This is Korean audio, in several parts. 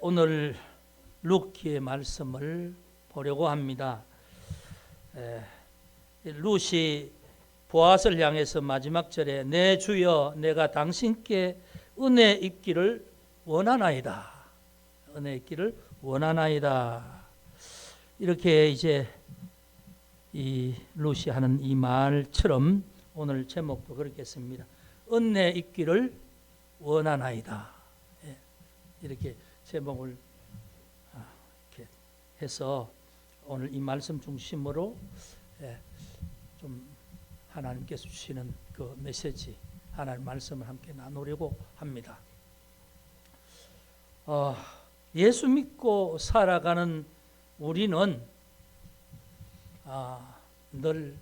오늘 룻기의 말씀을 보려고 합니다. 룻이 보아스를 향해서 마지막 절에 내 주여 내가 당신께 은혜 입기를 원하나이다. 은혜 입기를 원하나이다. 이렇게 이제 이 룻이 하는 이 말처럼 오늘 제목도 그렇겠습니다. 은혜 입기를 원하나이다. 이렇게 제목을 이렇게 해서 오늘 이 말씀 중심으로 좀 하나님께서 주시는 그 메시지, 하나님 말씀을 함께 나누려고 합니다. 예수 믿고 살아가는 우리는 늘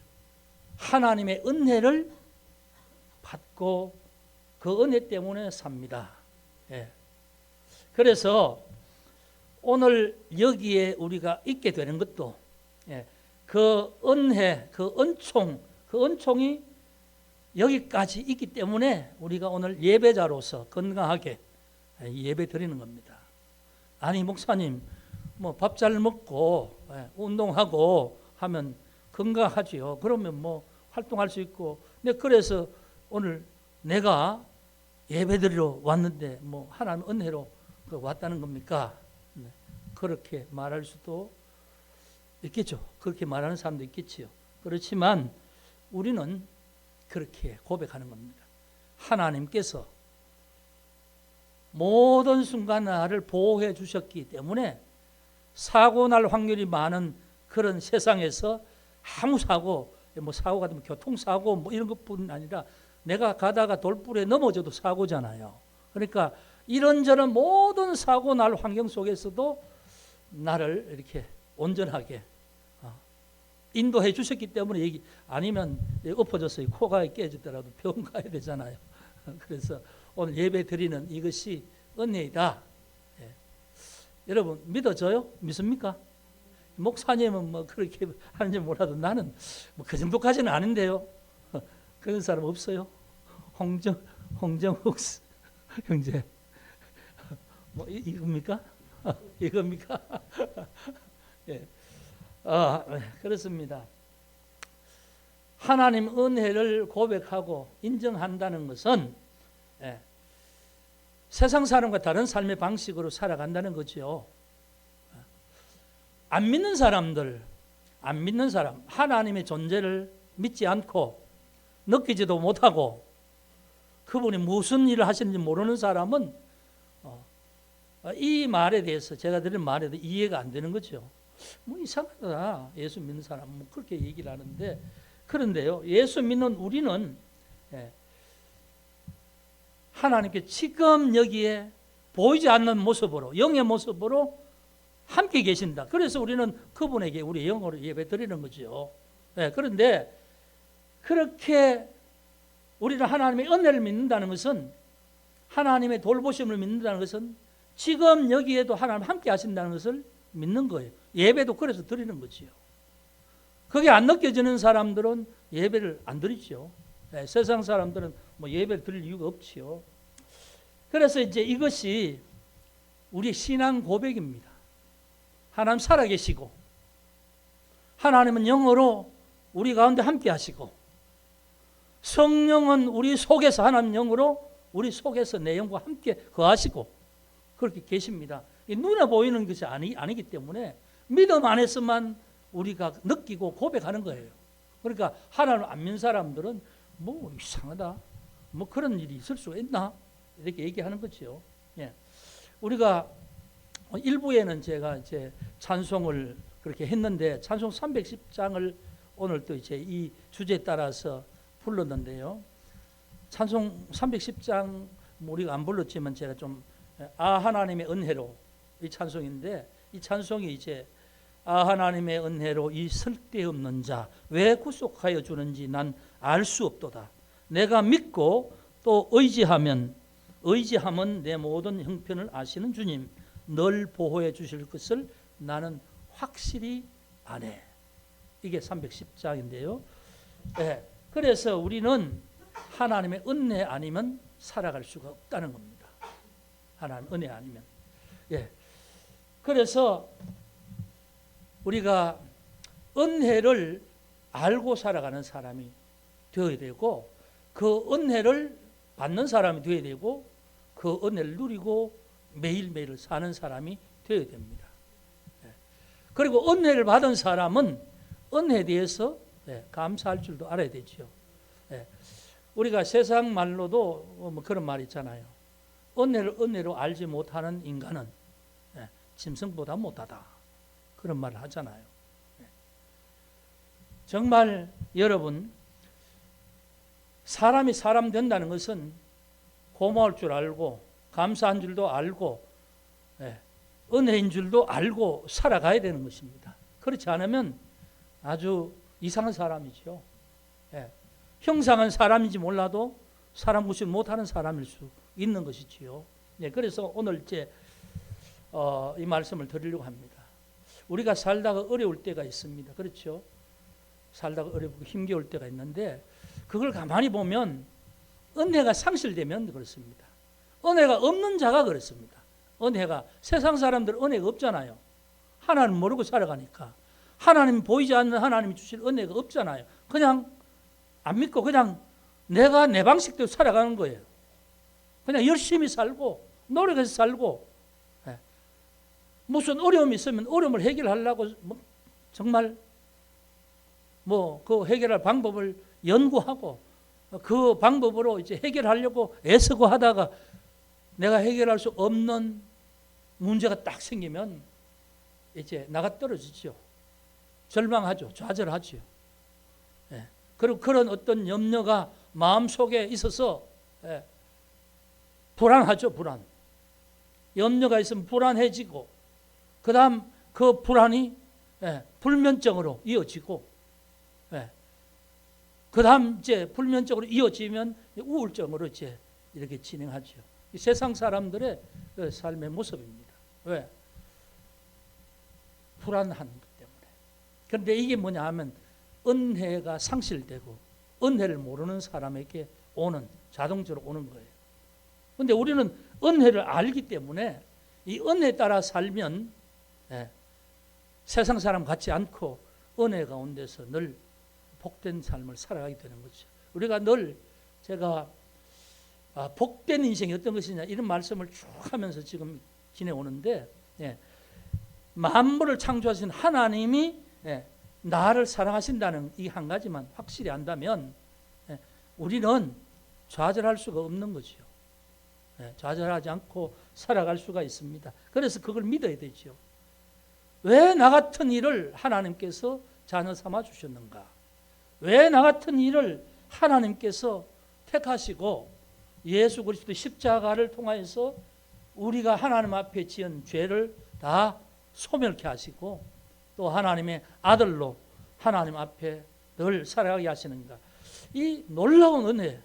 하나님의 은혜를 받고 그 은혜 때문에 삽니다. 그래서 오늘 여기에 우리가 있게 되는 것도 그 은혜, 그 은총이 여기까지 있기 때문에 우리가 오늘 예배자로서 건강하게 예배 드리는 겁니다. 아니 목사님 뭐 밥 잘 먹고 운동하고 하면 건강하지요. 그러면 뭐 활동할 수 있고, 그래서 오늘 내가 예배 드리러 왔는데 뭐 하나님 은혜로 왔다는 겁니까? 그렇게 말할 수도 있겠죠. 그렇게 말하는 사람도 있겠지요. 그렇지만 우리는 그렇게 고백하는 겁니다. 하나님께서 모든 순간 나를 보호해 주셨기 때문에 사고 날 확률이 많은 그런 세상에서 아무 사고, 뭐 사고가 되면 교통사고 뭐 이런 것뿐 아니라 내가 가다가 돌불에 넘어져도 사고잖아요. 그러니까 이런저런 모든 사고 날 환경 속에서도 나를 이렇게 온전하게 인도해 주셨기 때문에 아니면 엎어져서 코가 깨지더라도 병원 가야 되잖아요. 그래서 오늘 예배 드리는 이것이 은혜이다. 여러분 믿어져요? 믿습니까? 목사님은 뭐 그렇게 하는지 몰라도 나는 뭐 그 정도까지는 아닌데요. 그런 사람 없어요? 홍정욱 형제 뭐 이겁니까? 이겁니까? 예. 그렇습니다. 하나님 은혜를 고백하고 인정한다는 것은 세상 사람과 다른 삶의 방식으로 살아간다는 거죠. 안 믿는 사람, 하나님의 존재를 믿지 않고 느끼지도 못하고 그분이 무슨 일을 하시는지 모르는 사람은 이 말에 대해서, 제가 드린 말에 대해서 이해가 안 되는 거죠. 뭐 이상하다. 예수 믿는 사람은 뭐 그렇게 얘기를 하는데, 그런데요, 예수 믿는 우리는 하나님께 지금 여기에 보이지 않는 모습으로, 영의 모습으로 함께 계신다. 그래서 우리는 그분에게 우리 영으로 예배 드리는 거죠. 그런데 그렇게 우리는 하나님의 은혜를 믿는다는 것은, 하나님의 돌보심을 믿는다는 것은 지금 여기에도 하나님 함께 하신다는 것을 믿는 거예요. 예배도 그래서 드리는 거지요. 그게 안 느껴지는 사람들은 예배를 안 드리죠. 세상 사람들은 뭐 예배를 드릴 이유가 없지요. 그래서 이제 이것이 우리 신앙 고백입니다. 하나님 살아계시고, 하나님은 영으로 우리 가운데 함께 하시고, 성령은 우리 속에서, 하나님 영으로 우리 속에서 내 영과 함께 거하시고 그렇게 계십니다. 눈에 보이는 것이 아니기 때문에 믿음 안에서만 우리가 느끼고 고백하는 거예요. 그러니까 하나님 안 믿는 사람들은 뭐 이상하다, 뭐 그런 일이 있을 수가 있나, 이렇게 얘기하는 거죠. 우리가 일부에는 제가 이제 찬송을 그렇게 했는데, 찬송 310장을 오늘 또 이제 이 주제에 따라서 불렀는데요. 찬송 310장 우리가 안 불렀지만 제가 좀 하나님의 은혜로, 이 찬송인데, 이 찬송이 이제 하나님의 은혜로 이 쓸데없는 자 왜 구속하여 주는지 난 알 수 없도다. 내가 믿고 또 의지하면 내 모든 형편을 아시는 주님, 널 보호해 주실 것을 나는 확실히 아네. 이게 310장인데요. 그래서 우리는 하나님의 은혜 아니면 살아갈 수가 없다는 겁니다. 하나님 은혜 아니면. 그래서 우리가 은혜를 알고 살아가는 사람이 되어야 되고, 그 은혜를 받는 사람이 되어야 되고, 그 은혜를 누리고 매일매일 사는 사람이 되어야 됩니다. 그리고 은혜를 받은 사람은 은혜에 대해서 감사할 줄도 알아야 되죠. 우리가 세상 말로도 뭐 그런 말 있잖아요. 은혜를 은혜로 알지 못하는 인간은 짐승보다 못하다, 그런 말을 하잖아요. 정말 여러분, 사람이 사람 된다는 것은 고마울 줄 알고 감사한 줄도 알고 은혜인 줄도 알고 살아가야 되는 것입니다. 그렇지 않으면 아주 이상한 사람이죠. 형상은 사람인지 몰라도 사람 구실 못하는 사람일 수 있는 것이지요. 그래서 오늘 이 말씀을 드리려고 합니다. 우리가 살다가 어려울 때가 있습니다. 그렇죠? 살다가 어렵고 힘겨울 때가 있는데, 그걸 가만히 보면 은혜가 상실되면 그렇습니다. 은혜가 없는 자가 그렇습니다. 은혜가, 세상 사람들은 은혜가 없잖아요. 하나님 모르고 살아가니까. 하나님 보이지 않는 하나님이 주실 은혜가 없잖아요. 그냥 안 믿고 그냥 내가 내 방식대로 살아가는 거예요. 그냥 열심히 살고 노력해서 살고, 무슨 어려움이 있으면 어려움을 해결하려고 정말 그 해결할 방법을 연구하고 그 방법으로 이제 해결하려고 애쓰고 하다가 내가 해결할 수 없는 문제가 딱 생기면 이제 나가 떨어지죠. 절망하죠. 좌절하죠. 그리고 그런 어떤 염려가 마음속에 있어서 불안하죠. 불안. 염려가 있으면 불안해지고, 그 다음 그 불안이 불면증으로 이어지고, 그 다음 이제 불면증으로 이어지면 우울증으로 이제 이렇게 진행하죠. 이 세상 사람들의 삶의 모습입니다. 왜? 불안한 것 때문에. 그런데 이게 뭐냐 하면 은혜가 상실되고 은혜를 모르는 사람에게 자동적으로 오는 거예요. 그런데 우리는 은혜를 알기 때문에 이 은혜에 따라 살면 세상 사람 같지 않고 은혜 가운데서 늘 복된 삶을 살아가게 되는 거죠. 우리가 늘 제가 복된 인생이 어떤 것이냐 이런 말씀을 쭉 하면서 지금 지내오는데, 만물을 창조하신 하나님이 나를 사랑하신다는 이 한 가지만 확실히 안다면 우리는 좌절할 수가 없는 거죠. 좌절하지 않고 살아갈 수가 있습니다. 그래서 그걸 믿어야 되죠. 왜 나 같은 일을 하나님께서 자녀 삼아 주셨는가? 왜 나 같은 일을 하나님께서 택하시고 예수 그리스도 십자가를 통하여서 우리가 하나님 앞에 지은 죄를 다 소멸케 하시고 또 하나님의 아들로 하나님 앞에 늘 살아가게 하시는가? 이 놀라운 은혜,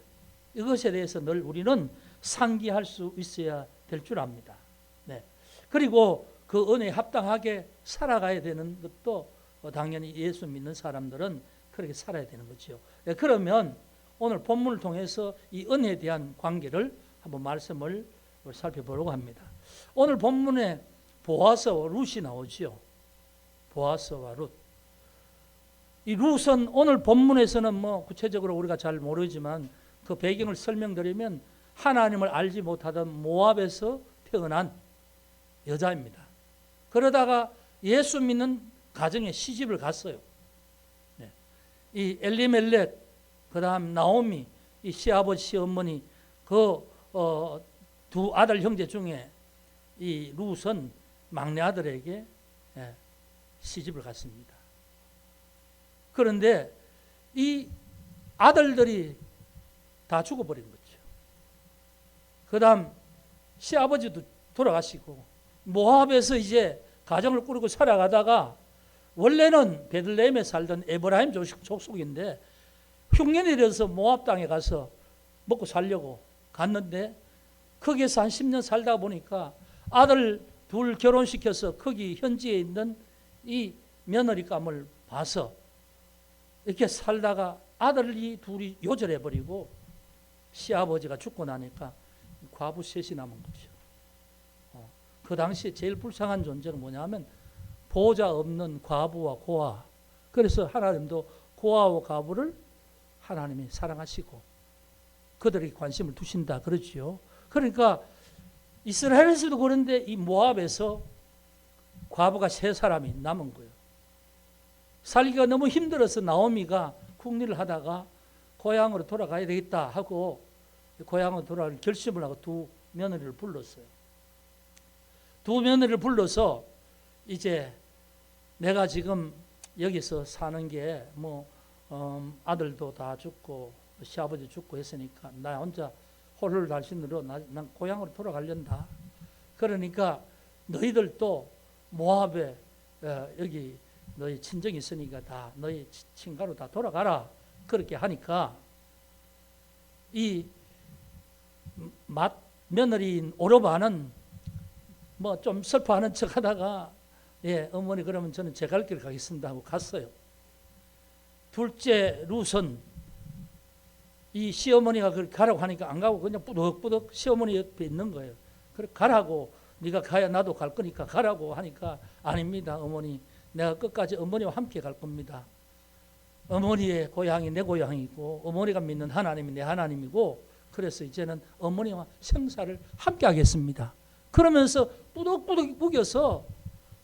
이것에 대해서 늘 우리는 상기할 수 있어야 될 줄 압니다. 그리고 그 은혜에 합당하게 살아가야 되는 것도 당연히 예수 믿는 사람들은 그렇게 살아야 되는 거죠. 그러면 오늘 본문을 통해서 이 은혜에 대한 관계를 한번 말씀을 살펴보려고 합니다. 오늘 본문에 보아스와 룻이 나오죠. 보아스와 룻. 이 룻은 오늘 본문에서는 구체적으로 우리가 잘 모르지만 그 배경을 설명드리면 하나님을 알지 못하던 모압에서 태어난 여자입니다. 그러다가 예수 믿는 가정에 시집을 갔어요. 이 엘리멜렉, 그 다음 나오미, 이 시아버지 시어머니 두 아들 형제 중에 이 룻은 막내 아들에게 시집을 갔습니다. 그런데 이 아들들이 다 죽어버린 거죠. 그 다음 시아버지도 돌아가시고 모압에서 이제 가정을 꾸리고 살아가다가 원래는 베들레헴에 살던 에브라임 족속인데 흉년이 들어서 모압 땅에 가서 먹고 살려고 갔는데 거기에서 한 10년 살다 보니까 아들 둘 결혼시켜서 거기 현지에 있는 이 며느리감을 봐서 이렇게 살다가 아들이 둘이 요절해버리고 시아버지가 죽고 나니까 과부 셋이 남은 거죠. 그 당시에 제일 불쌍한 존재는 뭐냐면 보호자 없는 과부와 고아. 그래서 하나님도 고아와 과부를 하나님이 사랑하시고 그들에게 관심을 두신다 그러지요. 그러니까 이스라엘에서도 그런데 이 모압에서 과부가 3사람이 남은 거예요. 살기가 너무 힘들어서 나오미가 국리를 하다가 고향으로 돌아가야 되겠다 하고 고향으로 돌아갈 결심을 하고 2 며느리를 불렀어요. 2 며느리를 불러서 이제 내가 지금 여기서 사는 게 뭐 아들도 다 죽고 시아버지 죽고 했으니까 나 혼자 홀을 달신으로 난 고향으로 돌아가련다. 그러니까 너희들도 모압에 여기 너희 친정이 있으니까 다 너희 친가로 다 돌아가라. 그렇게 하니까 이 며느리인 오르바는 뭐 좀 슬퍼하는 척하다가 예 어머니 그러면 저는 제 갈 길 가겠습니다 하고 갔어요. 둘째 룻은 이 시어머니가 그렇게 가라고 하니까 안 가고 그냥 뿌덕뿌덕 시어머니 옆에 있는 거예요. 그래 가라고 네가 가야 나도 갈 거니까 가라고 하니까 아닙니다 어머니 내가 끝까지 어머니와 함께 갈 겁니다. 어머니의 고향이 내 고향이고 어머니가 믿는 하나님이 내 하나님이고 그래서 이제는 어머니와 생사를 함께 하겠습니다. 그러면서 뿌덕뿌덕 우겨서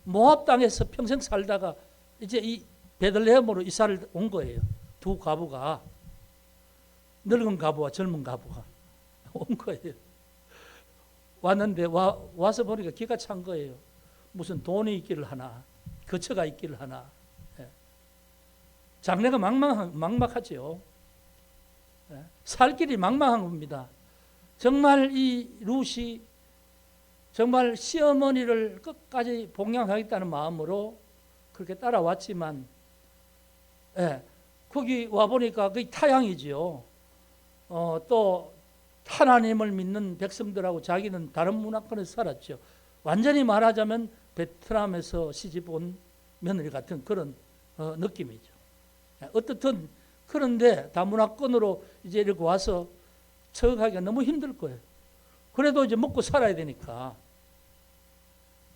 모압 땅에서 평생 살다가 이제 이 베들레헴으로 이사를 온 거예요. 2 과부가 늙은 과부와 젊은 과부가 온 거예요. 왔는데 와서 보니까 기가 찬 거예요. 무슨 돈이 있기를 하나 거처가 있기를 하나 장래가 막막하죠. 살 길이 막막한 겁니다. 정말 이 룻이 정말 시어머니를 끝까지 봉양하겠다는 마음으로 그렇게 따라왔지만 거기 와보니까 거의 타향이지요. 또 하나님을 믿는 백성들하고 자기는 다른 문화권에서 살았죠. 완전히 말하자면 베트남에서 시집 온 며느리 같은 그런 느낌이죠. 어떻든 그런데 다문화권으로 이제 이렇게 와서 적응하기가 너무 힘들 거예요. 그래도 이제 먹고 살아야 되니까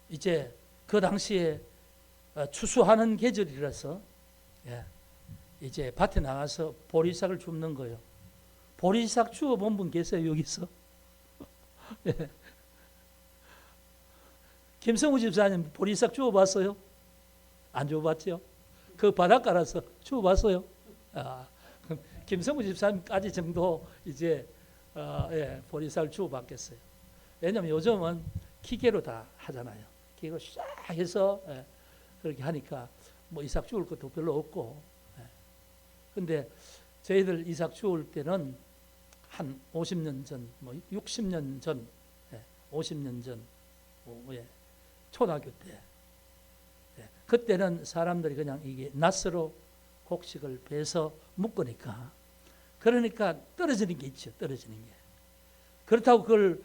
이제 그 당시에 추수하는 계절이라서 이제 밭에 나가서 보리싹을 줍는 거예요. 보리싹 주워 본 분 계세요 여기서? 김성우 집사님 보리싹 주워 봤어요? 안 주워 봤죠? 그 바닷가라서 주워 봤어요? 그럼 김성우 집사님까지 정도 이제 보리쌀 주워 받겠어요. 왜냐하면 요즘은 기계로 다 하잖아요. 기계로 싹 해서 그렇게 하니까 뭐 이삭 주울 것도 별로 없고. 근데 저희들 이삭 주울 때는 한 50년 전, 뭐 60년 전, 50년 전, 초등학교 때. 그때는 사람들이 그냥 이게 낫으로 곡식을 베서 묶으니까 그러니까 떨어지는 게 있죠. 떨어지는 게. 그렇다고 그걸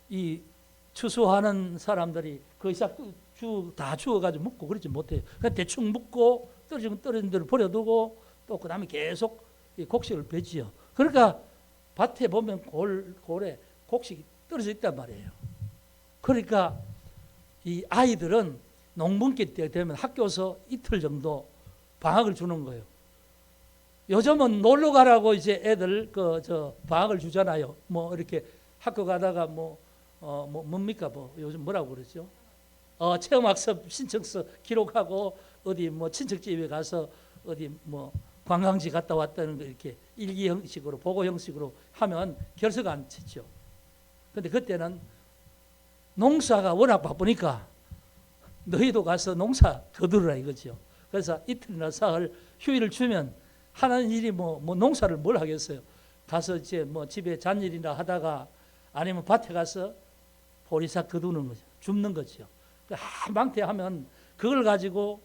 이 추수하는 사람들이 그 이삭 다 주워가지고 묶고 그러지 못해요. 그냥 대충 묶고 떨어진 대로 버려두고 또 그 다음에 계속 이 곡식을 베지요. 그러니까 밭에 보면 골에 곡식이 떨어져 있단 말이에요. 그러니까 이 아이들은 농분기 때 되면 학교에서 이틀 정도 방학을 주는 거예요. 요즘은 놀러 가라고 이제 애들 방학을 주잖아요. 뭐 이렇게 학교 가다가 뭡니까 요즘 뭐라고 그러죠? 체험학습 신청서 기록하고 어디 뭐 친척집에 가서 어디 뭐 관광지 갔다 왔다는 거 이렇게 일기 형식으로 보고 형식으로 하면 결석 안 치죠. 근데 그때는 농사가 워낙 바쁘니까 너희도 가서 농사 거두라 이거죠. 그래서 이틀이나 사흘 휴일을 주면 하는 일이 뭐 농사를 뭘 하겠어요. 가서 이제 뭐 집에 잔일이나 하다가 아니면 밭에 가서 보리싹 거두는 거죠. 줍는 거죠. 망태하면 그걸 가지고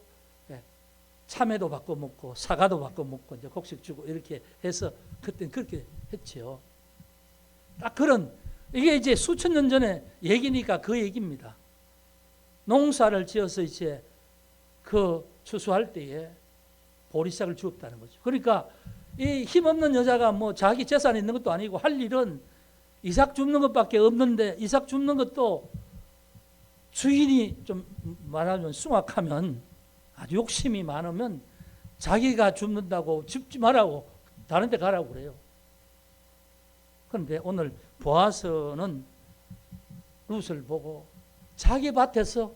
참외도 바꿔 먹고 사과도 바꿔 먹고 이제 곡식 주고 이렇게 해서 그때는 그렇게 했죠. 딱 그런 이게 이제 수천 년 전에 얘기니까 그 얘기입니다. 농사를 지어서 이제 그 추수할 때에 보리싹을 주었다는 거죠. 그러니까 이 힘없는 여자가 뭐 자기 재산이 있는 것도 아니고 할 일은 이삭 줍는 것밖에 없는데 이삭 줍는 것도 주인이 좀 말하자면 숭악하면, 아주 욕심이 많으면 자기가 죽는다고 죽지 말라고 다른 데 가라고 그래요. 그런데 오늘 보아스는 룻을 보고 자기 밭에서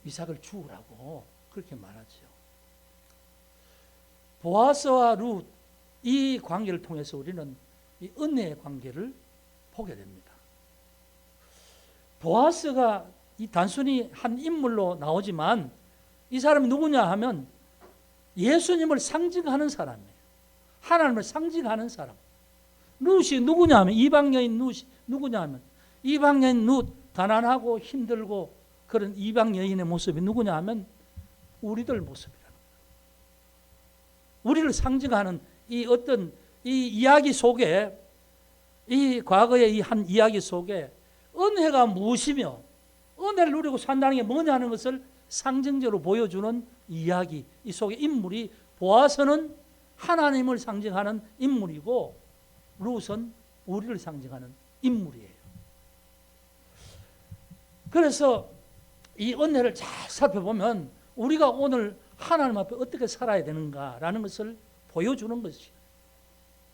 이삭을 주우라고 그렇게 말하죠. 보아스와 룻, 이 관계를 통해서 우리는 이 은혜의 관계를 보게 됩니다. 보아스가 이 단순히 한 인물로 나오지만 이 사람이 누구냐 하면 예수님을 상징하는 사람이에요. 하나님을 상징하는 사람. 룻이 누구냐 하면, 이방 여인 룻이 누구냐 하면, 이방 여인 룻, 가난하고 힘들고 그런 이방 여인의 모습이 누구냐 하면 우리들 모습이라는 거예요. 우리를 상징하는 이 어떤 이 이야기 속에, 이 과거의 이 한 이야기 속에 은혜가 무엇이며 은혜를 누리고 산다는 게 뭐냐 하는 것을 상징적으로 보여주는 이야기, 이 속에 인물이, 보아스는 하나님을 상징하는 인물이고 룻은 우리를 상징하는 인물이에요. 그래서 이 은혜를 잘 살펴보면 우리가 오늘 하나님 앞에 어떻게 살아야 되는가라는 것을 보여주는 것이죠.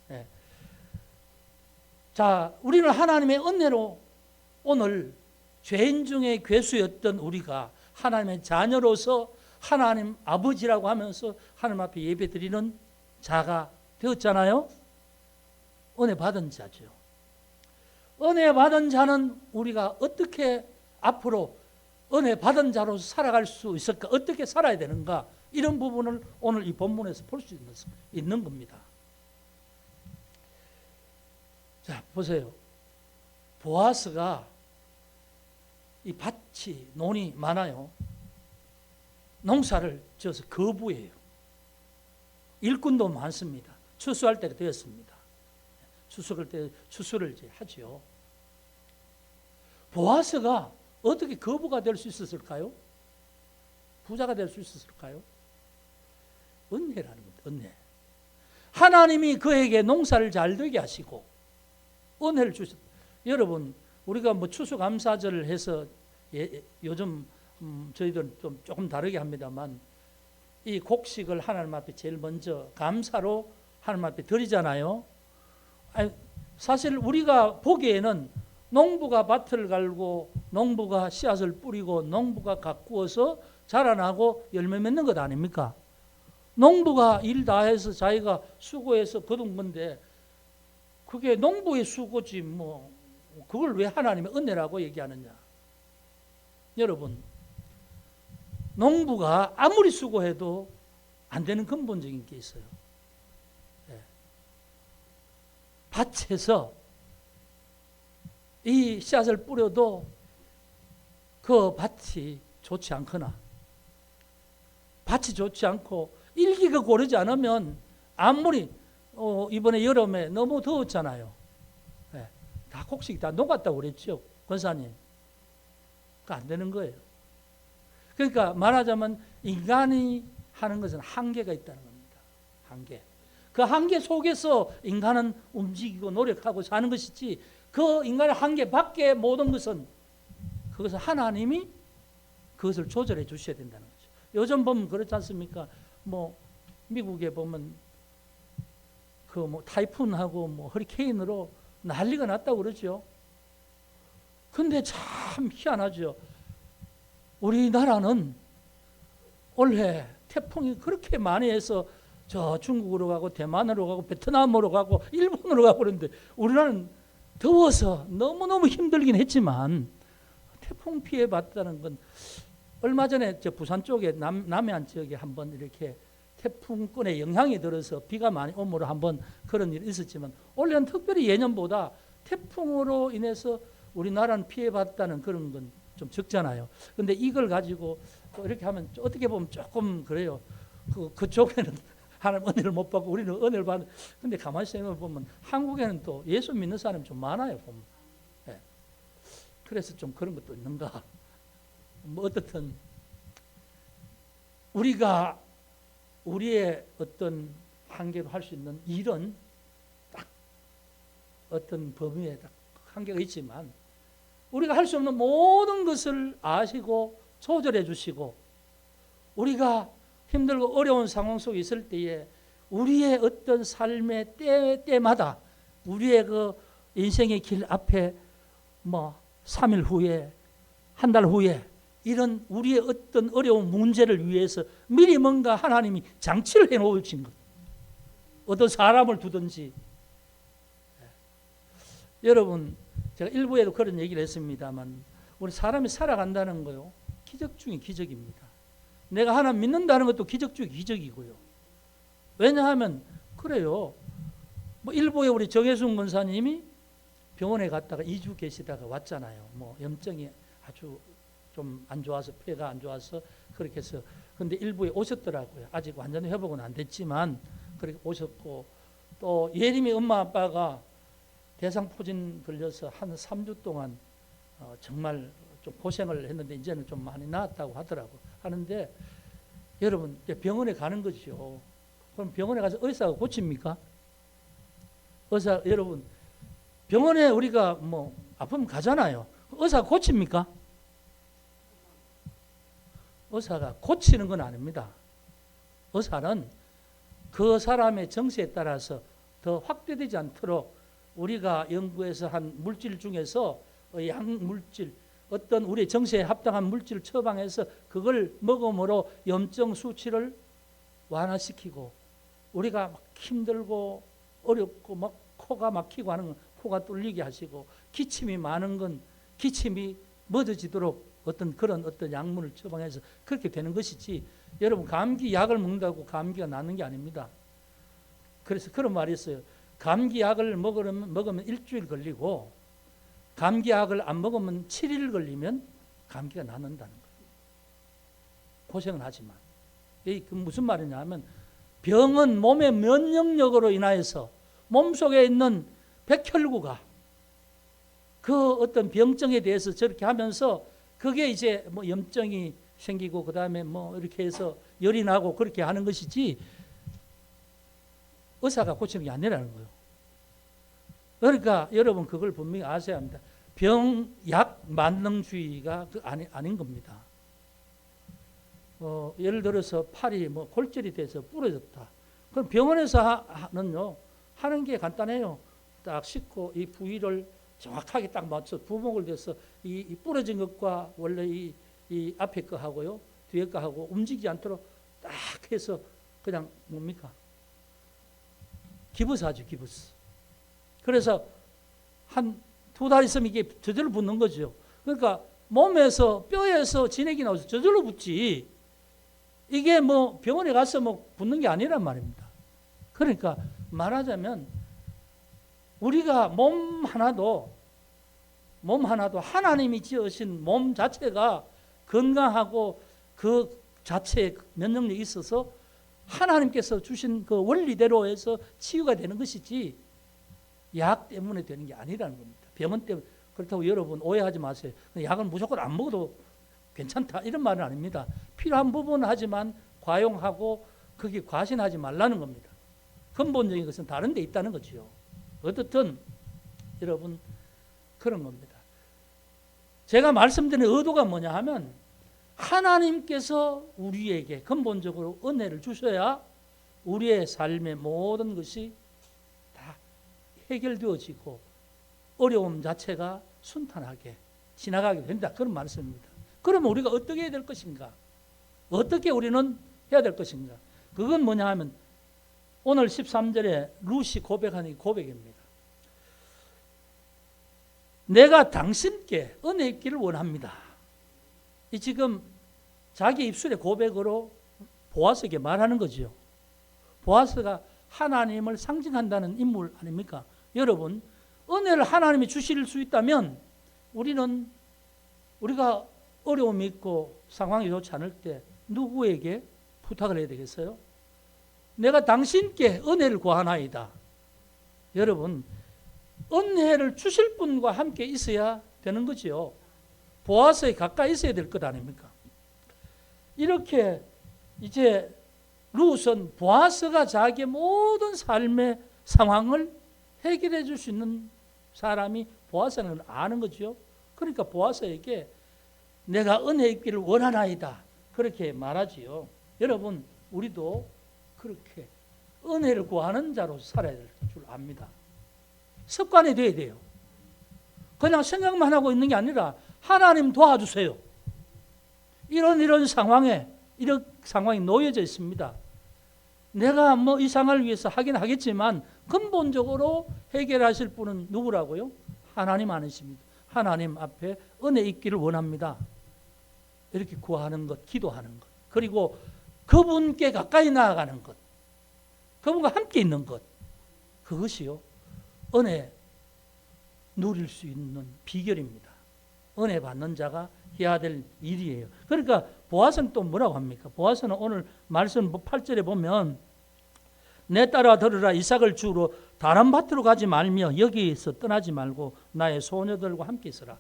네. 자, 우리는 하나님의 은혜로 오늘 죄인 중에 괴수였던 우리가 하나님의 자녀로서 하나님 아버지라고 하면서 하나님 앞에 예배드리는 자가 되었잖아요. 은혜 받은 자죠. 은혜 받은 자는 우리가 어떻게 앞으로 은혜 받은 자로서 살아갈 수 있을까? 어떻게 살아야 되는가? 이런 부분을 오늘 이 본문에서 볼 수 있는 겁니다. 자, 보세요. 보아스가 이 밭이, 논이 많아요. 농사를 지어서 거부해요. 일꾼도 많습니다. 추수할 때가 되었습니다. 추수를 이제 하죠. 보아스가 어떻게 거부가 될 수 있었을까요? 부자가 될 수 있었을까요? 은혜라는 겁니다. 은혜. 하나님이 그에게 농사를 잘 되게 하시고 은혜를 주셨다. 여러분, 우리가 뭐 추수감사절을 해서 요즘 저희들은 좀 조금 다르게 합니다만 이 곡식을 하나님 앞에 제일 먼저 감사로 하나님 앞에 드리잖아요. 아니, 사실 우리가 보기에는 농부가 밭을 갈고 농부가 씨앗을 뿌리고 농부가 가꾸어서 자라나고 열매 맺는 것 아닙니까? 농부가 일 다 해서 자기가 수고해서 거둔 건데 그게 농부의 수고지 뭐 그걸 왜 하나님의 은혜라고 얘기하느냐? 여러분, 농부가 아무리 수고해도 안 되는 근본적인 게 있어요. 네. 밭에서 이 씨앗을 뿌려도 그 밭이 좋지 않거나 밭이 좋지 않고 일기가 고르지 않으면 아무리 이번에 여름에 너무 더웠잖아요. 네. 다 곡식이 다 녹았다고 그랬죠, 권사님. 안 되는 거예요. 그러니까 말하자면 인간이 하는 것은 한계가 있다는 겁니다. 한계. 그 한계 속에서 인간은 움직이고 노력하고 사는 것이지 그 인간의 한계 밖의 모든 것은 그것은 하나님이 그것을 조절해 주셔야 된다는 거죠. 요즘 보면 그렇지 않습니까? 뭐 미국에 보면 그 뭐 타이푼하고 뭐 허리케인으로 난리가 났다고 그러죠. 근데 참 희한하죠. 우리나라는 올해 태풍이 그렇게 많이 해서 저 중국으로 가고 대만으로 가고 베트남으로 가고 일본으로 가고 그러는데 우리나라는 더워서 너무너무 힘들긴 했지만 태풍 피해 봤다는 건 얼마 전에 저 부산 쪽에 남해안 지역에 한번 이렇게 태풍권에 영향이 들어서 비가 많이 오므로 한번 그런 일이 있었지만 올해는 특별히 예년보다 태풍으로 인해서 우리나라는 피해봤다는 그런 건 좀 적잖아요. 그런데 이걸 가지고 또 이렇게 하면 어떻게 보면 조금 그래요. 그쪽에는 하나님 은혜를 못 받고 우리는 은혜를 받는. 근데 가만히 생각해 보면 한국에는 또 예수 믿는 사람이 좀 많아요. 보면. 네. 그래서 좀 그런 것도 있는가. 뭐 어떻든 우리가 우리의 어떤 한계로 할 수 있는 일은 딱 어떤 범위에 딱 한계가 있지만 우리가 할 수 없는 모든 것을 아시고 조절해 주시고, 우리가 힘들고 어려운 상황 속에 있을 때에 우리의 어떤 삶의 때마다 우리의 그 인생의 길 앞에 3일 후에, 한 달 후에 이런 우리의 어떤 어려운 문제를 위해서 미리 뭔가 하나님이 장치를 해 놓으신 것. 어떤 사람을 두든지. 여러분, 제가 일부에도 그런 얘기를 했습니다만, 우리 사람이 살아간다는 거요, 기적 중에 기적입니다. 내가 하나님 믿는다는 것도 기적 중에 기적이고요. 왜냐하면 그래요. 일부에 우리 정혜순 권사님이 병원에 갔다가 2주 계시다가 왔잖아요. 염증이 아주 좀 안 좋아서, 폐가 안 좋아서 그렇게 해서. 근데 일부에 오셨더라고요. 아직 완전히 회복은 안 됐지만 그렇게 오셨고, 또 예림이 엄마 아빠가 대상포진 걸려서 한 3주 동안 정말 좀 고생을 했는데 이제는 좀 많이 나았다고 하는데, 여러분 병원에 가는 거죠. 그럼 병원에 가서 의사가 고칩니까? 여러분 병원에 우리가 아프면 가잖아요. 의사가 고칩니까? 의사가 고치는 건 아닙니다. 의사는 그 사람의 정세에 따라서 더 확대되지 않도록 우리가 연구해서 한 물질 중에서 약물질, 어떤 우리 정세에 합당한 물질을 처방해서 그걸 먹음으로 염증 수치를 완화시키고, 우리가 막 힘들고 어렵고 막 코가 막히고 하는 건 코가 뚫리게 하시고, 기침이 많은 건 기침이 멎어지도록 그런 약물을 처방해서 그렇게 되는 것이지, 여러분 감기 약을 먹는다고 감기가 낫는 게 아닙니다. 그래서 그런 말이 있어요. 감기 약을 먹으면 일주일 걸리고 감기 약을 안 먹으면 7일 걸리면 감기가 낫는다는 거예요. 고생은 하지만. 이게 무슨 말이냐 하면, 병은 몸의 면역력으로 인하여서 몸속에 있는 백혈구가 그 어떤 병증에 대해서 저렇게 하면서 그게 이제 염증이 생기고 그 다음에 이렇게 해서 열이 나고 그렇게 하는 것이지, 의사가 고치는 게 아니라는 거예요. 그러니까 여러분 그걸 분명히 아셔야 합니다. 병약 만능주의가 아닌 겁니다. 예를 들어서 팔이 골절이 돼서 부러졌다. 그럼 병원에서 하는 게 간단해요. 딱 씻고 이 부위를 정확하게 딱 맞춰 부목을 대서 이 부러진 것과 원래 이 앞에 거 하고요, 뒤에 거 하고 움직이지 않도록 딱 해서 그냥 뭡니까? 기부스 하죠, 기부스. 그래서 한 2달 있으면 이게 저절로 붙는 거죠. 그러니까 몸에서, 뼈에서 진액이 나와서 저절로 붙지, 이게 병원에 가서 붙는 게 아니란 말입니다. 그러니까 말하자면 우리가 몸 하나도 하나님이 지으신 몸 자체가 건강하고 그 자체에 면역력이 있어서 하나님께서 주신 그 원리대로 해서 치유가 되는 것이지, 약 때문에 되는 게 아니라는 겁니다. 병원 때문에. 그렇다고 여러분 오해하지 마세요. 약을 무조건 안 먹어도 괜찮다 이런 말은 아닙니다. 필요한 부분은 하지만 과용하고 거기에 과신하지 말라는 겁니다. 근본적인 것은 다른 데 있다는 거죠. 어떻든 여러분 그런 겁니다. 제가 말씀드린 의도가 뭐냐 하면, 하나님께서 우리에게 근본적으로 은혜를 주셔야 우리의 삶의 모든 것이 다 해결되어지고 어려움 자체가 순탄하게 지나가게 된다, 그런 말씀입니다. 그러면 우리가 어떻게 해야 될 것인가? 어떻게 우리는 해야 될 것인가? 그건 뭐냐 하면 오늘 13절에 룻이 고백하는 고백입니다. 내가 당신께 은혜 있기를 원합니다. 이 지금 자기 입술의 고백으로 보아스에게 말하는 거죠. 보아스가 하나님을 상징한다는 인물 아닙니까? 여러분, 은혜를 하나님이 주실 수 있다면 우리가 어려움이 있고 상황이 좋지 않을 때 누구에게 부탁을 해야 되겠어요? 내가 당신께 은혜를 구하나이다. 여러분, 은혜를 주실 분과 함께 있어야 되는 거지요. 보아스에 가까이 있어야 될 것 아닙니까? 이렇게 이제 룻은 보아스가 자기의 모든 삶의 상황을 해결해 줄 수 있는 사람이 보아스라는 걸 아는 거죠. 그러니까 보아스에게 내가 은혜 있기를 원하나이다. 그렇게 말하지요. 여러분, 우리도 그렇게 은혜를 구하는 자로 살아야 될 줄 압니다. 습관이 돼야 돼요. 그냥 생각만 하고 있는 게 아니라 하나님 도와주세요. 이런 상황에 이런 상황이 놓여져 있습니다. 내가 뭐 이 상황을 위해서 하긴 하겠지만 근본적으로 해결하실 분은 누구라고요? 하나님 아니십니까? 하나님 앞에 은혜 있기를 원합니다. 이렇게 구하는 것, 기도하는 것, 그리고 그분께 가까이 나아가는 것, 그분과 함께 있는 것, 그것이요 은혜 누릴 수 있는 비결입니다. 은혜 받는 자가 해야 될 일이에요. 그러니까 보아스는 또 뭐라고 합니까? 보아스는 오늘 말씀 8절에 보면 내 딸아 들으라, 이삭을 주우러 다른 밭으로 가지 말며 여기에서 떠나지 말고 나의 소녀들과 함께 있으라.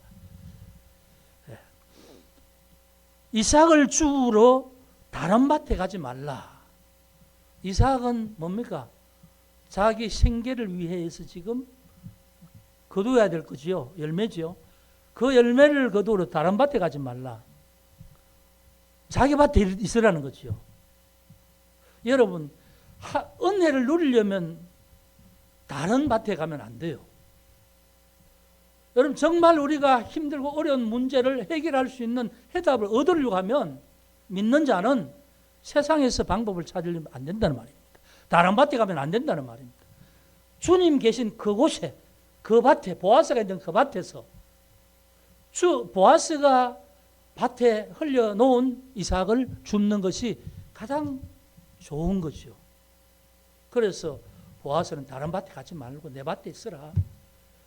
이삭을 주우러 다른 밭에 가지 말라. 이삭은 뭡니까? 자기 생계를 위해서 지금 거두어야 될 거지요. 열매지요. 그 열매를 거두러 다른 밭에 가지 말라. 자기 밭에 있으라는 거지요. 여러분, 은혜를 누리려면 다른 밭에 가면 안 돼요. 여러분, 정말 우리가 힘들고 어려운 문제를 해결할 수 있는 해답을 얻으려고 하면 믿는 자는 세상에서 방법을 찾으려면 안 된다는 말입니다. 다른 밭에 가면 안 된다는 말입니다. 주님 계신 그곳에, 그 밭에, 보아스가 있는 그 밭에서 보아스가 밭에 흘려놓은 이삭을 줍는 것이 가장 좋은 거죠. 그래서 보아스는 다른 밭에 가지 말고 내 밭에 있으라.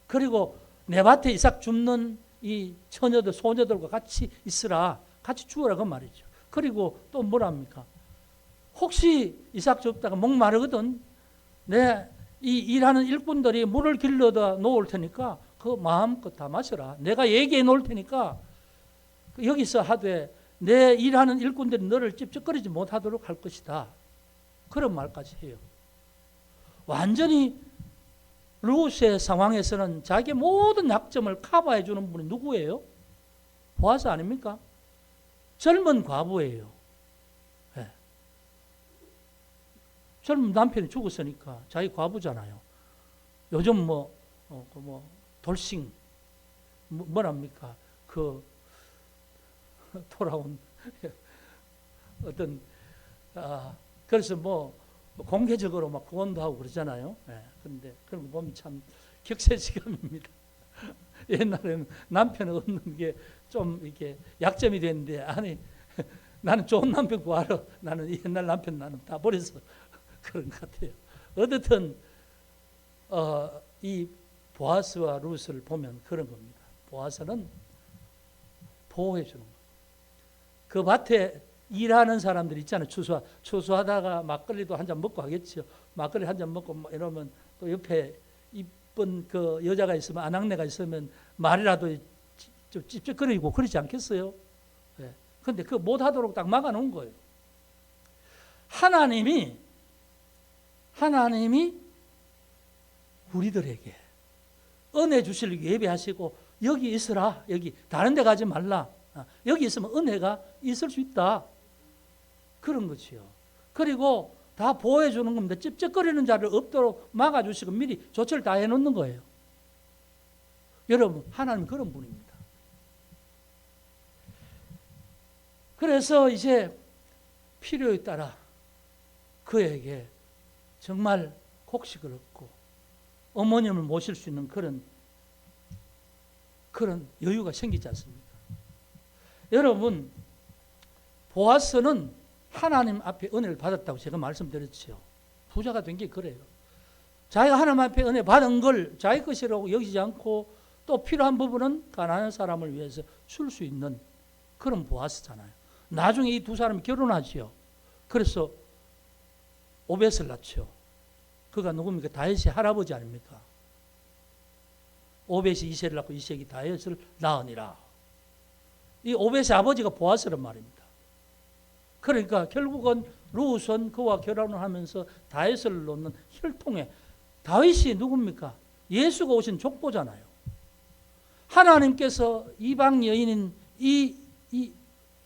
그리고 내 밭에 이삭 줍는 이 처녀들, 소녀들과 같이 있으라. 같이 주어라 그 말이죠. 그리고 또 뭐랍니까? 혹시 이삭 줍다가 목마르거든 내 이 일하는 일꾼들이 물을 길러다 놓을 테니까 그 마음껏 다 마셔라. 내가 얘기해 놓을 테니까 여기서 하되 내 일하는 일꾼들이 너를 찝찝거리지 못하도록 할 것이다. 그런 말까지 해요. 완전히 루스의 상황에서는 자기 모든 약점을 커버해 주는 분이 누구예요? 보아스 아닙니까? 젊은 과부예요. 네. 젊은 남편이 죽었으니까 자기 과부잖아요. 요즘 돌싱 뭐랍니까? 그 돌아온 어떤 그래서 공개적으로 막 구원도 하고 그러잖아요. 그런데 그런 거 보면 참 격세지감입니다. 옛날에는 남편 얻는 게 좀 이렇게 약점이 됐는데 아니 나는 좋은 남편 구하러 나는 옛날 남편 나는 다 버려서 그런 것 같아요. 어쨌든 이 보아스와 루스를 보면 그런 겁니다. 보아스는 보호해 주는 거예요. 그 밭에 일하는 사람들 있잖아요. 추수하다가 막걸리도 한 잔 먹고 하겠죠. 막걸리 한 잔 먹고 이러면 또 옆에 이쁜 그 여자가 있으면 아낙네가 있으면 말이라도 좀 찝찝거리고 그러지 않겠어요? 그런데 그거 못하도록 딱 막아놓은 거예요. 하나님이 우리들에게 은혜 주실 예배하시고 여기 있으라. 여기 다른 데 가지 말라. 여기 있으면 은혜가 있을 수 있다. 그런 거지요. 그리고 다 보호해 주는 겁니다. 찝찝거리는 자를 없도록 막아주시고 미리 조처를 다 해놓는 거예요. 여러분, 하나님 그런 분입니다. 그래서 이제 필요에 따라 그에게 정말 곡식을 얻고 어머님을 모실 수 있는 그런 여유가 생기지 않습니까? 여러분, 보아스는 하나님 앞에 은혜를 받았다고 제가 말씀드렸죠. 부자가 된 게 그래요. 자기가 하나님 앞에 은혜 받은 걸 자기 것이라고 여기지 않고 또 필요한 부분은 가난한 사람을 위해서 줄 수 있는 그런 보아스잖아요. 나중에 이 두 사람이 결혼하지요. 그래서 오벳을 낳죠. 그가 누굽니까? 다윗의 할아버지 아닙니까? 오벳이 이새를 낳고 이색이 다윗을 낳으니라. 이 오벳의 아버지가 보아스란 말입니다. 그러니까 결국은 루스는 그와 결혼을 하면서 다윗을 놓는 혈통에 다윗이 누굽니까? 예수가 오신 족보잖아요. 하나님께서 이방 여인인 이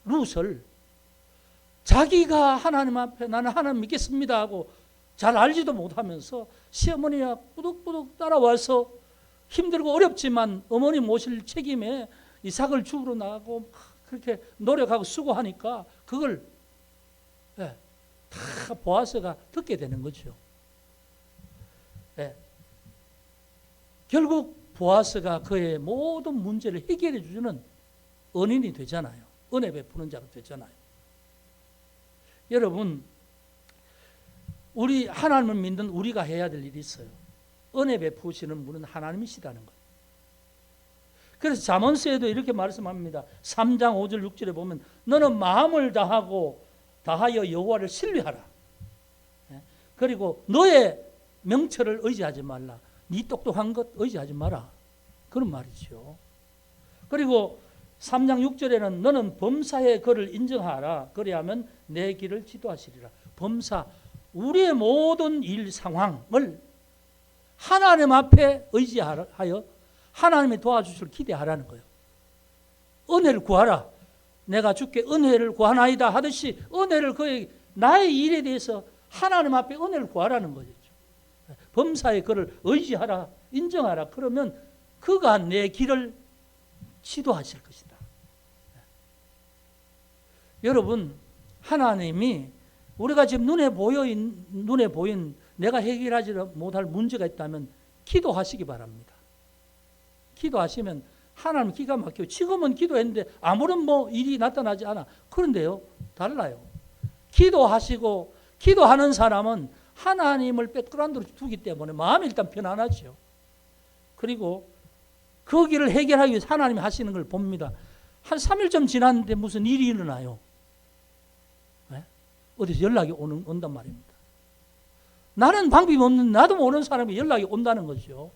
룻을 자기가 하나님 앞에 나는 하나님 믿겠습니다 하고 잘 알지도 못하면서 시어머니가 꾸덕꾸덕 따라와서 힘들고 어렵지만 어머니 모실 책임에 이삭을 죽으러 나가고 그렇게 노력하고 수고하니까 그걸 다 보아스가 듣게 되는 거죠. 결국 보아스가 그의 모든 문제를 해결해 주는 은인이 되잖아요. 은혜 베푸는 자가 되잖아요. 여러분, 우리 하나님을 믿는 우리가 해야 될 일이 있어요. 은혜 베푸시는 분은 하나님이시라는 거예요. 그래서 잠언서에도 이렇게 말씀합니다. 3장 5절 6절에 보면 너는 마음을 다하여 여호와를 신뢰하라. 그리고 너의 명철을 의지하지 말라. 네 똑똑한 것 의지하지 마라. 그런 말이죠. 그리고 3장 6절에는 너는 범사의 그를 인정하라. 그리하면 내 길을 지도하시리라. 범사, 우리의 모든 일 상황을 하나님 앞에 의지하여 하나님이 도와주실 기대하라는 거예요. 은혜를 구하라. 내가 주께 은혜를 구하나이다 하듯이 은혜를 그의 나의 일에 대해서 하나님 앞에 은혜를 구하라는 거죠. 범사의 그를 의지하라, 인정하라. 그러면 그가 내 길을 지도하실 것이다. 여러분, 하나님이 우리가 지금 눈에 보인 내가 해결하지 못할 문제가 있다면 기도하시기 바랍니다. 기도하시면 하나님 기가 막혀요. 지금은 기도했는데 아무런 일이 나타나지 않아. 그런데요, 달라요. 기도하시고 기도하는 사람은 하나님을 백그라운드로 두기 때문에 마음이 일단 편안하죠. 그리고 그 길을 해결하기 위해서 하나님이 하시는 걸 봅니다. 한 3일쯤 지났는데 무슨 일이 일어나요. 어디서 연락이 온단 말입니다. 나는 방법이 없는, 나도 모르는 사람이 연락이 온다는 거죠.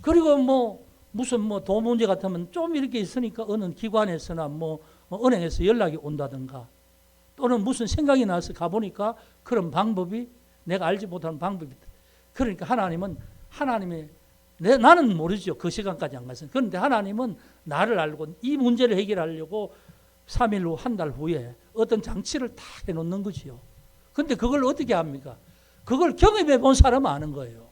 그리고 무슨 돈 문제 같으면 좀 이렇게 있으니까 어느 기관에서나 은행에서 연락이 온다든가, 또는 무슨 생각이 나서 가보니까 그런 방법이 내가 알지 못하는 방법이 있다. 그러니까 하나님은 나는 모르죠. 그 시간까지 안 갔어요. 그런데 하나님은 나를 알고 이 문제를 해결하려고 3일 후, 한 달 후에 어떤 장치를 다 해놓는 거지요. 그런데 그걸 어떻게 합니까? 그걸 경험해 본 사람은 아는 거예요.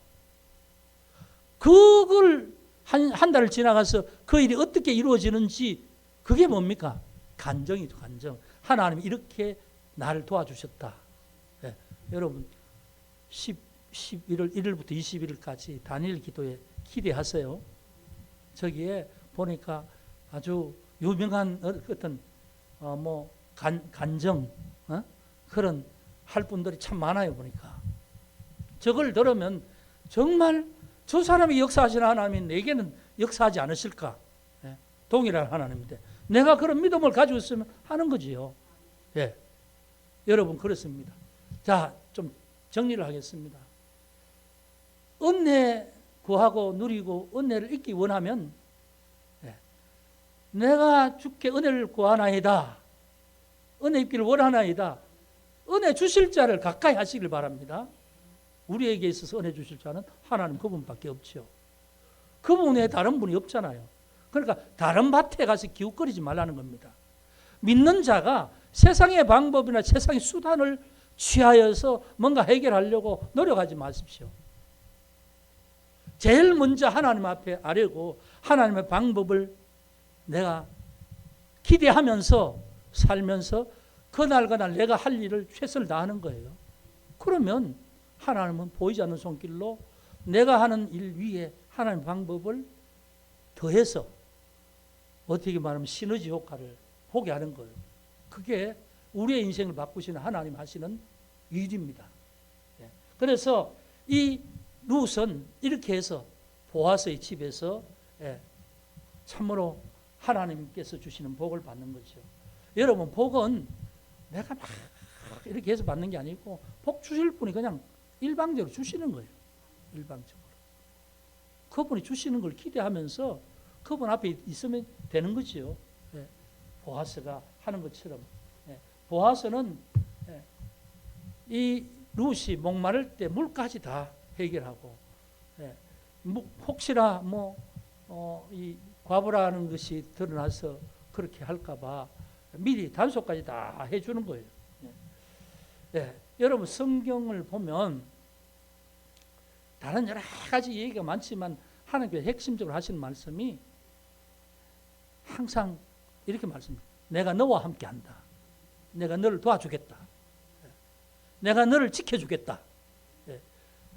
그걸 한 달을 지나가서 그 일이 어떻게 이루어지는지 그게 뭡니까? 간정이죠, 간정. 하나님이 이렇게 나를 도와주셨다. 여러분 11월 1일부터 21일까지 단일 기도에 기대하세요. 저기에 보니까 아주 유명한 어떤 간정 그런 할 분들이 참 많아요. 보니까 저걸 들으면 정말 저 사람이 역사하시는 하나님이 내게는 역사하지 않으실까? 동일한 하나님인데 내가 그런 믿음을 가지고 있으면 하는 거지요. 여러분 그렇습니다. 자, 좀 정리를 하겠습니다. 은혜 구하고 누리고 은혜를 잊기 원하면 내가 주께 은혜를 구하나이다, 은혜 입기를 원하나이다, 은혜 주실 자를 가까이 하시길 바랍니다. 우리에게 있어서 은혜 주실 자는 하나님 그분밖에 없죠. 그분 외에 다른 분이 없잖아요. 그러니까 다른 밭에 가서 기웃거리지 말라는 겁니다. 믿는 자가 세상의 방법이나 세상의 수단을 취하여서 뭔가 해결하려고 노력하지 마십시오. 제일 먼저 하나님 앞에 아뢰고 하나님의 방법을 내가 기대하면서 살면서 그날 내가 할 일을 최선을 다하는 거예요. 그러면 하나님은 보이지 않는 손길로 내가 하는 일 위에 하나님의 방법을 더해서 어떻게 말하면 시너지 효과를 보게 하는 거예요. 그게 우리의 인생을 바꾸시는 하나님 하시는 일입니다. 그래서 이 룻은 이렇게 해서 보아스의 집에서 참으로 하나님께서 주시는 복을 받는 거죠. 여러분, 복은 내가 막 이렇게 해서 받는 게 아니고 복 주실 분이 그냥 일방적으로 주시는 거예요. 일방적으로. 그분이 주시는 걸 기대하면서 그분 앞에 있으면 되는 거죠. 보아스가 하는 것처럼. 보아스는 이 룻이 목마를 때 물까지 다 해결하고, 혹시나 이 과부라는 것이 드러나서 그렇게 할까봐 미리 단속까지 다 해주는 거예요. 네. 여러분 성경을 보면 다른 여러 가지 얘기가 많지만 하나님께서 핵심적으로 하시는 말씀이 항상 이렇게 말씀합니다. 내가 너와 함께한다. 내가 너를 도와주겠다. 내가 너를 지켜주겠다.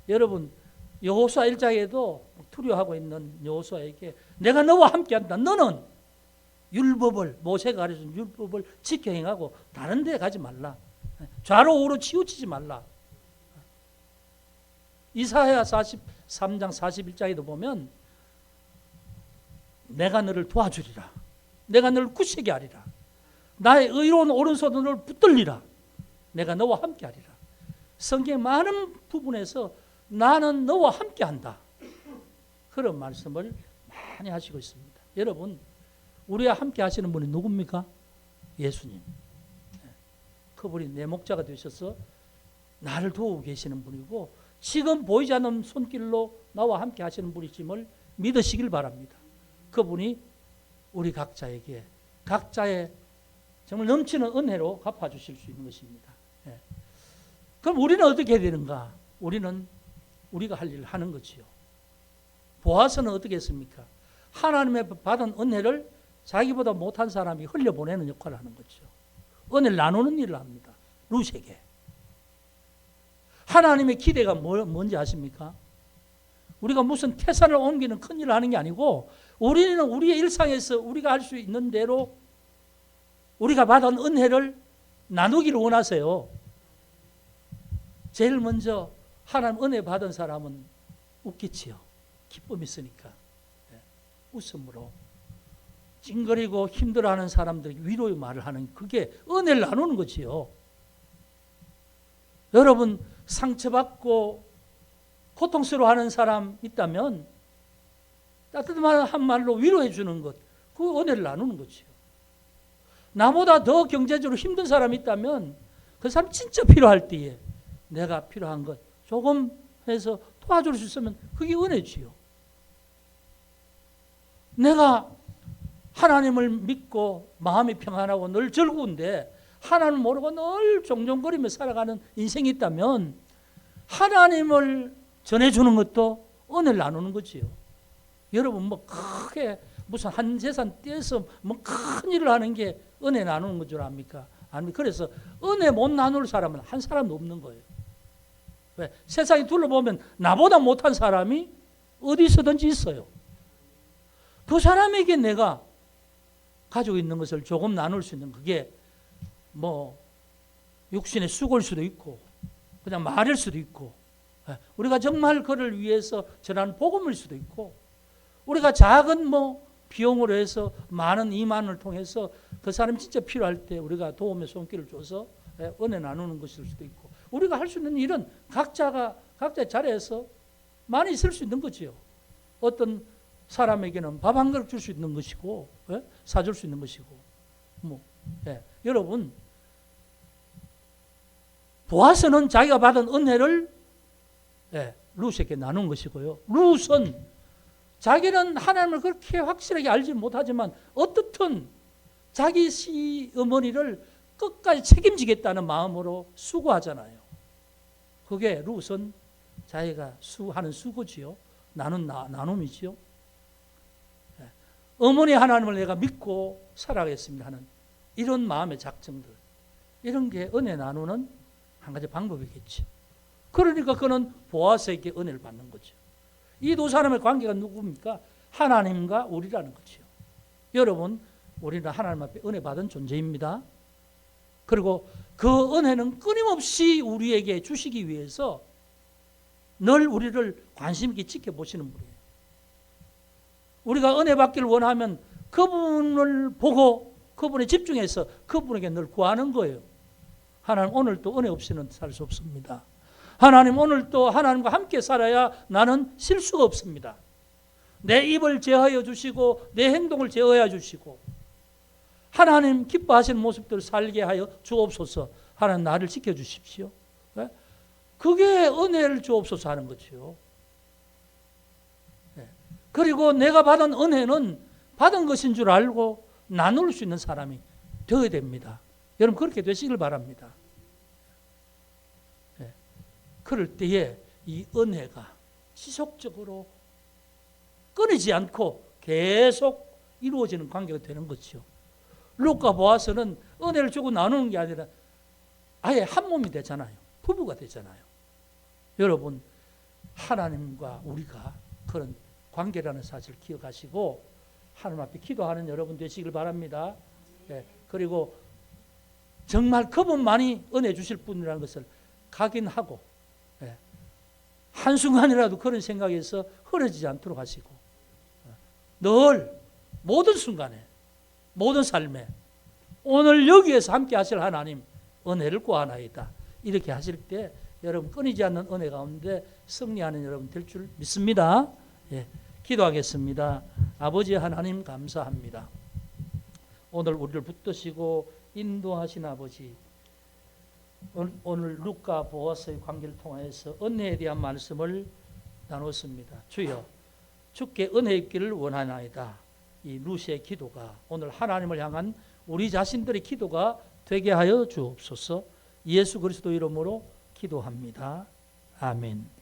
여러분 여호수아 1장에도 두려워하고 있는 여호수아에게 내가 너와 함께한다. 너는 율법을 모세가 가르친 율법을 지켜 행하고 다른 데 가지 말라. 좌로 우로 치우치지 말라. 이사야 43장 41장에도 보면 내가 너를 도와주리라. 내가 너를 굳세게 하리라. 나의 의로운 오른손으로 너를 붙들리라. 내가 너와 함께하리라. 성경의 많은 부분에서 나는 너와 함께한다. 그런 말씀을 많이 하시고 있습니다. 여러분 우리와 함께 하시는 분이 누굽니까? 예수님. 그분이 내 목자가 되셔서 나를 도우고 계시는 분이고 지금 보이지 않는 손길로 나와 함께 하시는 분이심을 믿으시길 바랍니다. 그분이 우리 각자에게 각자의 정말 넘치는 은혜로 갚아주실 수 있는 것입니다. 그럼 우리는 어떻게 해야 되는가? 우리는 우리가 할 일을 하는 거지요. 보아서는 어떻게 했습니까? 하나님의 받은 은혜를 자기보다 못한 사람이 흘려보내는 역할을 하는 거죠. 은혜를 나누는 일을 합니다. 룻에게. 하나님의 기대가 뭔지 아십니까? 우리가 무슨 태산을 옮기는 큰 일을 하는 게 아니고 우리는 우리의 일상에서 우리가 할 수 있는 대로 우리가 받은 은혜를 나누기를 원하세요. 제일 먼저 하나님 은혜 받은 사람은 웃기지요. 기쁨이 있으니까. 웃음으로. 찡그리고 힘들어하는 사람들에게 위로의 말을 하는 그게 은혜를 나누는 거지요. 여러분 상처받고 고통스러워하는 사람 있다면 따뜻한 말로 위로해 주는 것, 그 은혜를 나누는 거지요. 나보다 더 경제적으로 힘든 사람이 있다면 그 사람 진짜 필요할 때에 내가 필요한 것 조금 해서 도와줄 수 있으면 그게 은혜지요. 내가 하나님을 믿고 마음이 평안하고 늘 즐거운데 하나님을 모르고 늘 종종거리며 살아가는 인생이 있다면 하나님을 전해주는 것도 은혜를 나누는 거지요. 여러분 뭐 크게 무슨 한 재산 떼서 뭐 큰 일을 하는 게 은혜 나누는 것 줄 압니까? 아니 그래서 은혜 못 나눌 사람은 한 사람도 없는 거예요. 왜? 세상에 둘러보면 나보다 못한 사람이 어디서든지 있어요. 그 사람에게 내가 가지고 있는 것을 조금 나눌 수 있는 그게 뭐 육신의 수고일 수도 있고 그냥 말일 수도 있고 우리가 정말 그를 위해서 전하는 복음일 수도 있고 우리가 작은 뭐 비용으로 해서 많은 이만을 통해서 그 사람이 진짜 필요할 때 우리가 도움의 손길을 줘서 은혜 나누는 것일 수도 있고 우리가 할 수 있는 일은 각자의 자리에서 많이 있을 수 있는 거지요. 어떤 사람에게는 밥 한 그릇 줄 수 있는 것이고 사줄 수 있는 것이고 여러분 보아서는 자기가 받은 은혜를 룻에게 나눈 것이고요. 룻은 자기는 하나님을 그렇게 확실하게 알지 못하지만 어떻든 자기 시어머니를 끝까지 책임지겠다는 마음으로 수고하잖아요. 그게 룻은 자기가 하는 수고지요. 나눔이지요. 어머니 하나님을 내가 믿고 살아가겠습니다 하는 이런 마음의 작정들, 이런 게 은혜 나누는 한 가지 방법이겠죠. 그러니까 그는 보아스에게 은혜를 받는 거죠. 이 두 사람의 관계가 누굽니까? 하나님과 우리라는 거죠. 여러분, 우리는 하나님 앞에 은혜 받은 존재입니다. 그리고 그 은혜는 끊임없이 우리에게 주시기 위해서 늘 우리를 관심 있게 지켜보시는 분이에요. 우리가 은혜 받기를 원하면 그분을 보고 그분에 집중해서 그분에게 늘 구하는 거예요. 하나님 오늘도 은혜 없이는 살 수 없습니다. 하나님 오늘도 하나님과 함께 살아야 나는 실수가 없습니다. 내 입을 제어하여 주시고 내 행동을 제어하여 주시고 하나님 기뻐하시는 모습들을 살게 하여 주옵소서. 하나님 나를 지켜주십시오. 그게 은혜를 주옵소서 하는 거죠. 그리고 내가 받은 은혜는 받은 것인 줄 알고 나눌 수 있는 사람이 되어야 됩니다. 여러분 그렇게 되시길 바랍니다. 네. 그럴 때에 이 은혜가 지속적으로 끊이지 않고 계속 이루어지는 관계가 되는 거죠. 루카 보아서는 은혜를 주고 나누는 게 아니라 아예 한 몸이 되잖아요. 부부가 되잖아요. 여러분 하나님과 우리가 그런 관계라는 사실을 기억하시고 하나님 앞에 기도하는 여러분 되시길 바랍니다. 예, 그리고 정말 그분만이 은혜 주실 분이라는 것을 각인하고 예, 한순간이라도 그런 생각에서 흐려지지 않도록 하시고 늘 모든 순간에 모든 삶에 오늘 여기에서 함께 하실 하나님 은혜를 구하나이다. 이렇게 하실 때 여러분 끊이지 않는 은혜 가운데 승리하는 여러분 될 줄 믿습니다. 예, 기도하겠습니다. 아버지 하나님 감사합니다. 오늘 우리를 붙드시고 인도하신 아버지, 오늘 루카 보아서의 관계를 통해서 은혜에 대한 말씀을 나눴습니다. 주여, 주께 은혜 있기를 원하나이다. 이 루시의 기도가 오늘 하나님을 향한 우리 자신들의 기도가 되게 하여 주옵소서. 예수 그리스도 이름으로 기도합니다. 아멘.